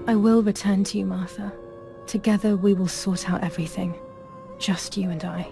I will return to you, Martha. Together we will sort out everything. Just you and I.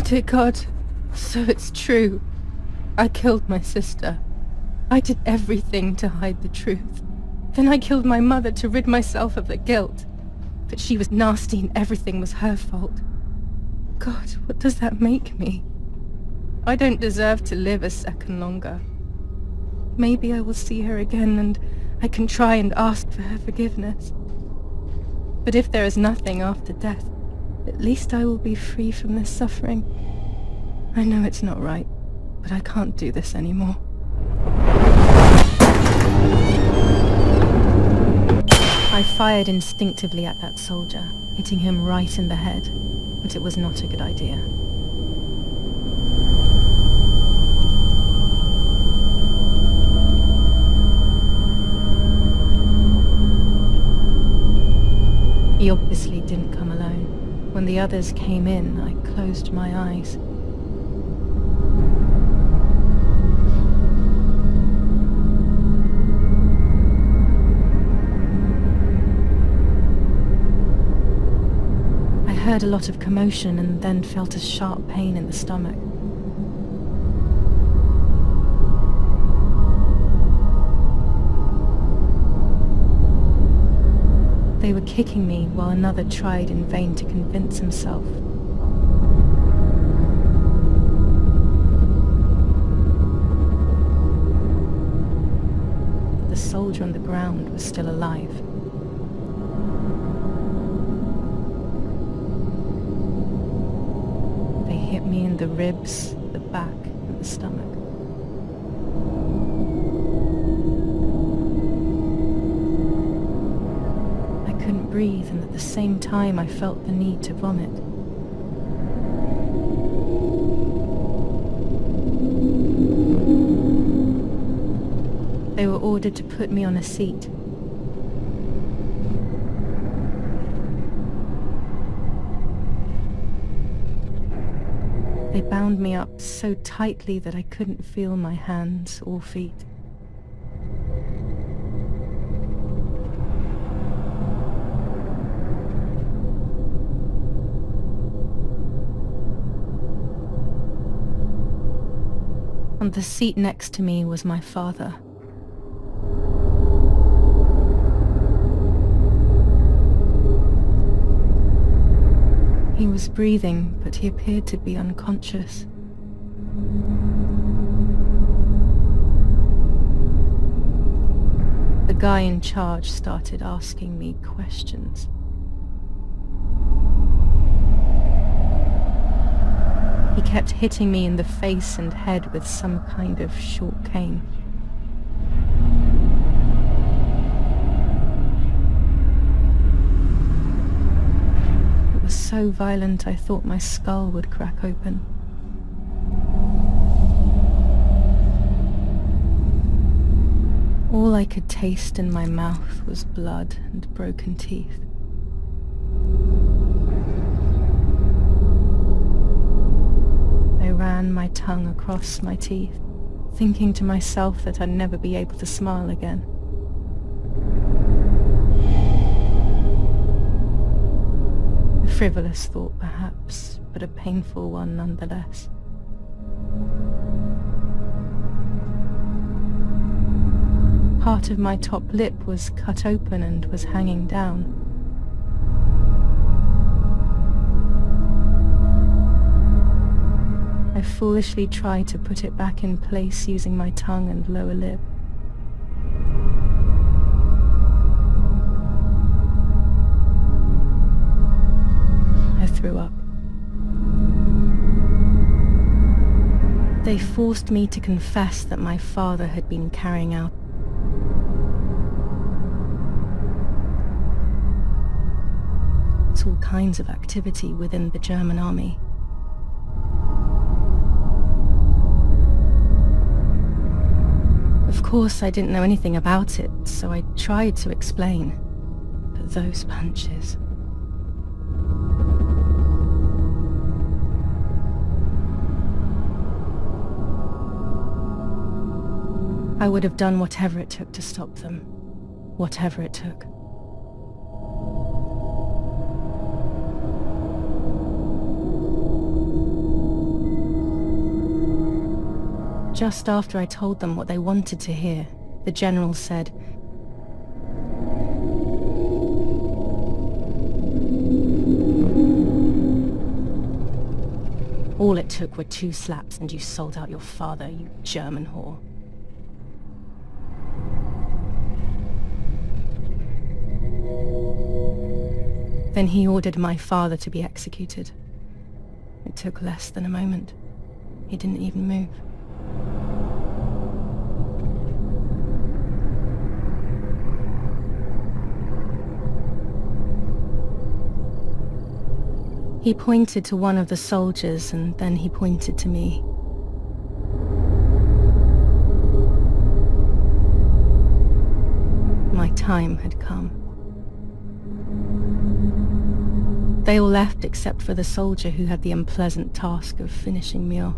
Dear God, so it's true. I killed my sister. I did everything to hide the truth. Then I killed my mother to rid myself of the guilt. But she was nasty and everything was her fault. God, what does that make me? I don't deserve to live a second longer. Maybe I will see her again and I can try and ask for her forgiveness. But if there is nothing after death, at least I will be free from this suffering. I know it's not right, but I can't do this anymore. I fired instinctively at that soldier, hitting him right in the head, but it was not a good idea. He obviously didn't come alone. When the others came in, I closed my eyes. I heard a lot of commotion and then felt a sharp pain in the stomach. They were kicking me while another tried in vain to convince himself. The soldier on the ground was still alive. They hit me in the ribs, the back, and the stomach. Breathe, and at the same time I felt the need to vomit. They were ordered to put me on a seat. They bound me up so tightly that I couldn't feel my hands or feet. On the seat next to me was my father. He was breathing, but he appeared to be unconscious. The guy in charge started asking me questions. He kept hitting me in the face and head with some kind of short cane. It was so violent I thought my skull would crack open. All I could taste in my mouth was blood and broken teeth. I ran my tongue across my teeth, thinking to myself that I'd never be able to smile again. A frivolous thought perhaps, but a painful one nonetheless. Part of my top lip was cut open and was hanging down. I foolishly tried to put it back in place using my tongue and lower lip. I threw up. They forced me to confess that my father had been carrying out all kinds of activity within the German army. Of course, I didn't know anything about it, so I tried to explain. But those punches... I would have done whatever it took to stop them. Whatever it took. Just after I told them what they wanted to hear, the general said, "All it took were 2 slaps and you sold out your father, you German whore." Then he ordered my father to be executed. It took less than a moment. He didn't even move. He pointed to one of the soldiers and then he pointed to me. My time had come. They all left except for the soldier who had the unpleasant task of finishing me off.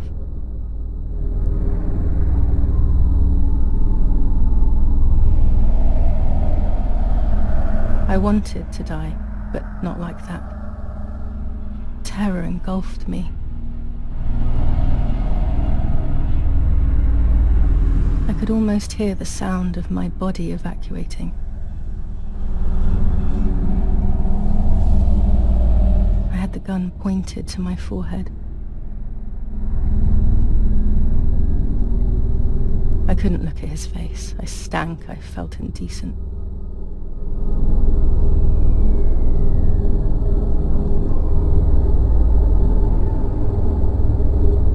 I wanted to die, but not like that. Terror engulfed me. I could almost hear the sound of my body evacuating. I had the gun pointed to my forehead. I couldn't look at his face. I stank. I felt indecent.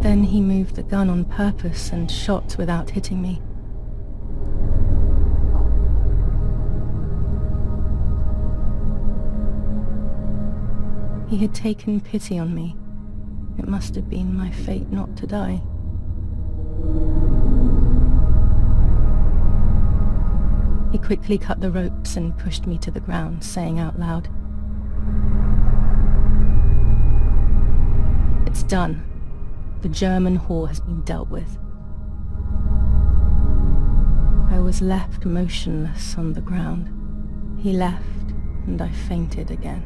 Then he moved the gun on purpose and shot without hitting me. He had taken pity on me. It must have been my fate not to die. He quickly cut the ropes and pushed me to the ground, saying out loud, "It's done. The German whore has been dealt with." I was left motionless on the ground. He left, and I fainted again.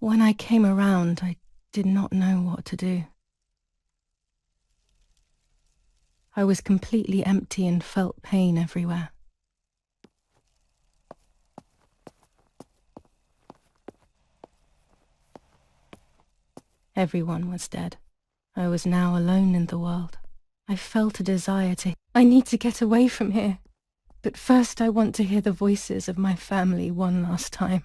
When I came around, I did not know what to do. I was completely empty and felt pain everywhere. Everyone was dead. I was now alone in the world. I felt a desire to... I need to get away from here. But first I want to hear the voices of my family one last time.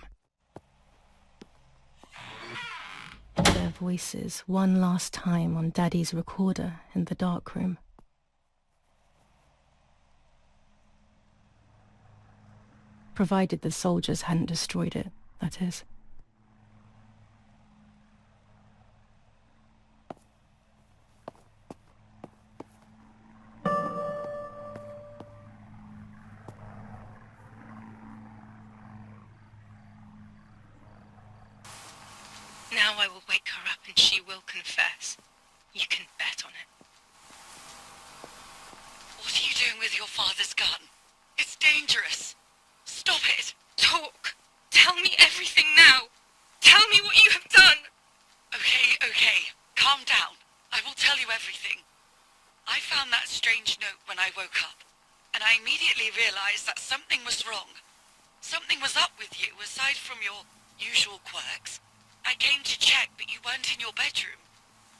Their voices one last time on Daddy's recorder in the dark room. Provided the soldiers hadn't destroyed it, that is. Now I will wake her up and she will confess. You can bet on it. What are you doing with your father's gun? It's dangerous. Stop it. Talk! Tell me everything now! Tell me what you have done! Okay. Calm down. I will tell you everything. I found that strange note when I woke up, and I immediately realized that something was wrong. Something was up with you, aside from your usual quirks. I came to check, but you weren't in your bedroom.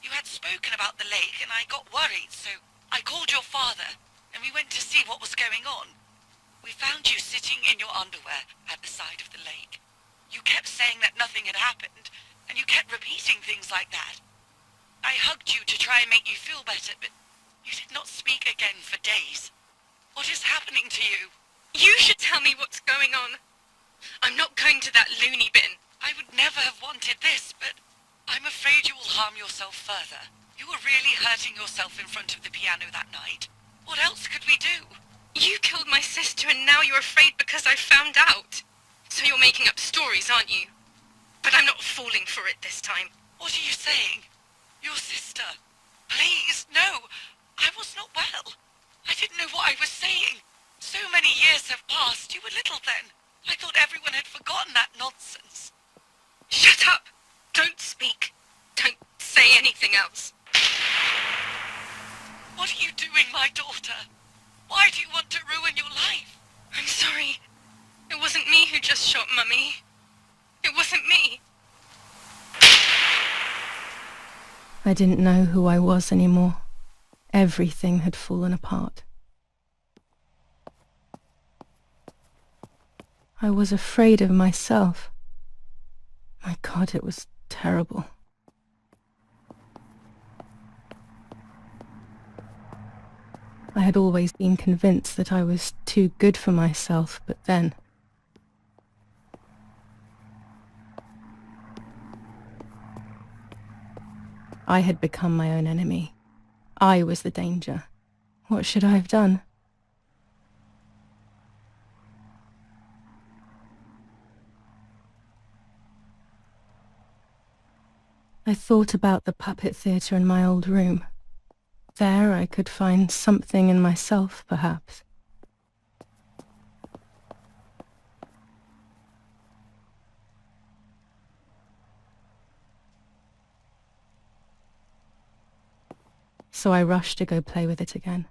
You had spoken about the lake, and I got worried, so I called your father, and we went to see what was going on. We found you sitting in your underwear at the side of the lake. You kept saying that nothing had happened, and you kept repeating things like that. I hugged you to try and make you feel better, but you did not speak again for days. What is happening to you? You should tell me what's going on. I'm not going to that loony bin. I would never have wanted this, but I'm afraid you will harm yourself further. You were really hurting yourself in front of the piano that night. What else could we do? You killed my sister and now you're afraid because I found out. So you're making up stories, aren't you? But I'm not falling for it this time. What are you saying? Your sister? Please, no. I was not well. I didn't know what I was saying. So many years have passed. You were little then. I thought everyone had forgotten that nonsense. Shut up! Don't speak. Don't say anything else. What are you doing, my daughter? Why do you want to ruin your life? I'm sorry. It wasn't me who just shot Mummy. It wasn't me. I didn't know who I was anymore. Everything had fallen apart. I was afraid of myself. My God, it was terrible. I had always been convinced that I was too good for myself, but then... I had become my own enemy. I was the danger. What should I have done? I thought about the puppet theatre in my old room. There I could find something in myself, perhaps. So I rushed to go play with it again.